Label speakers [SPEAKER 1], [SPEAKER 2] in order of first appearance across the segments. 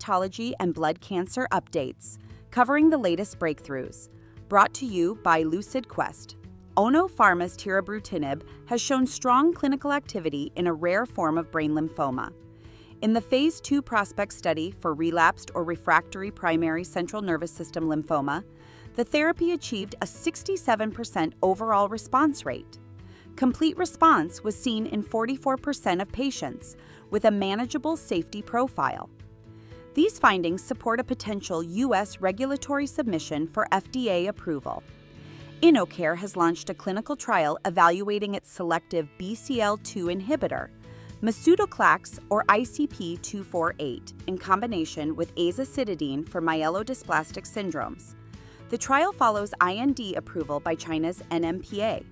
[SPEAKER 1] hematology and blood cancer updates, covering the latest breakthroughs. Brought to you by Lucid Quest. ONO PHARMA's tirabrutinib has shown strong clinical activity in a rare form of brain lymphoma. In the Phase 2 PROSPECT study for relapsed or refractory primary central nervous system lymphoma, the therapy achieved a 67% overall response rate. Complete response was seen in 44% of patients, with a manageable safety profile. These findings support a potential U.S. regulatory submission for FDA approval. InnoCare has launched a clinical trial evaluating its selective BCL2 inhibitor, mesutoclax or ICP-248, in combination with azacitidine for myelodysplastic syndromes. The trial follows IND approval by China's NMPA.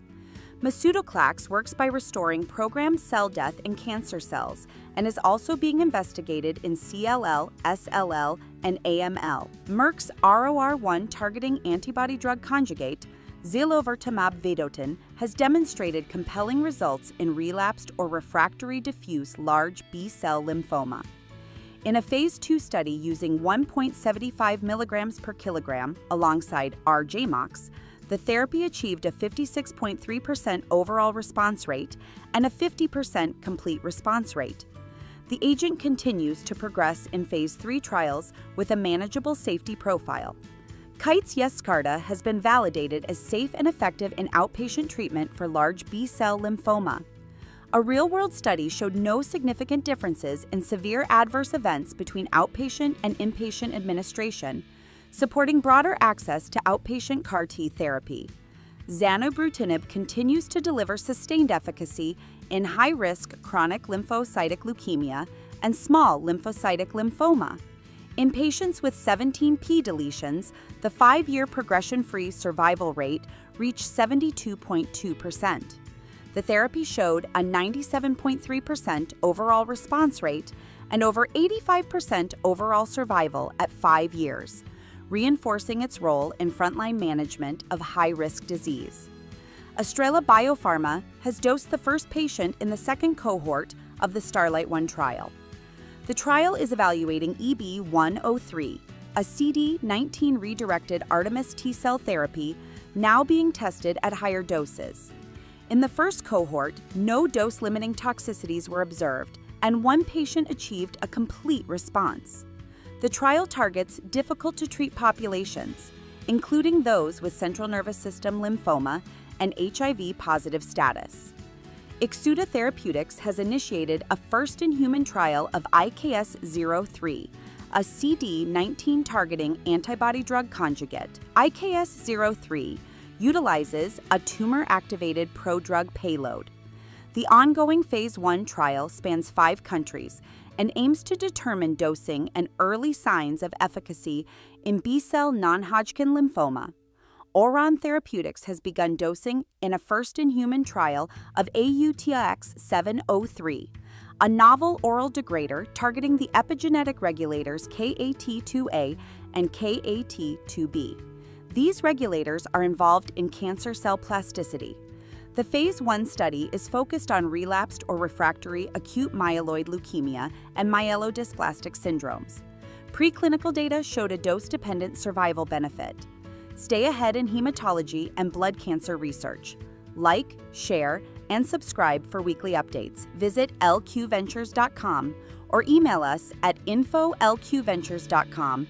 [SPEAKER 1] Mesutoclax works by restoring programmed cell death in cancer cells and is also being investigated in CLL, SLL, and AML. Merck's ROR1 targeting antibody-drug conjugate, zilovertamab vedotin, has demonstrated compelling results in relapsed or refractory diffuse large B-cell lymphoma. In a Phase 2 study using 1.75 milligrams per kilogram alongside R-JMOX, the therapy achieved a 56.3% overall response rate and a 50% complete response rate. The agent continues to progress in Phase 3 trials with a manageable safety profile. Kite's Yescarta has been validated as safe and effective in outpatient treatment for large B-cell lymphoma. A real-world study showed no significant differences in severe adverse events between outpatient and inpatient administration, supporting broader access to outpatient CAR-T therapy. Zanubrutinib continues to deliver sustained efficacy in high-risk chronic lymphocytic leukemia and small lymphocytic lymphoma. In patients with 17p deletions, the 5-year progression-free survival rate reached 72.2%. The therapy showed a 97.3% overall response rate and over 85% overall survival at 5 years, reinforcing its role in frontline management of high-risk disease. Estrella Biopharma has dosed the first patient in the second cohort of the Starlight 1 trial. The trial is evaluating EB-103, a CD19 redirected Artemis T-cell therapy now being tested at higher doses. In the first cohort, no dose-limiting toxicities were observed, and one patient achieved a complete response. The trial targets difficult-to-treat populations, including those with central nervous system lymphoma and HIV-positive status. Iksuda Therapeutics has initiated a first-in-human trial of IKS03, a CD19 targeting antibody-drug conjugate. IKS03 utilizes a tumor-activated prodrug payload. The ongoing Phase 1 trial spans 5 countries and aims to determine dosing and early signs of efficacy in B-cell non-Hodgkin lymphoma. Auron Therapeutics has begun dosing in a first-in-human trial of AUTX703, a novel oral degrader targeting the epigenetic regulators KAT2A and KAT2B. These regulators are involved in cancer cell plasticity. The Phase 1 study is focused on relapsed or refractory acute myeloid leukemia and myelodysplastic syndromes. Preclinical data showed a dose-dependent survival benefit. Stay ahead in hematology and blood cancer research. Like, share, and subscribe for weekly updates. Visit lqventures.com or email us at info@lqventures.com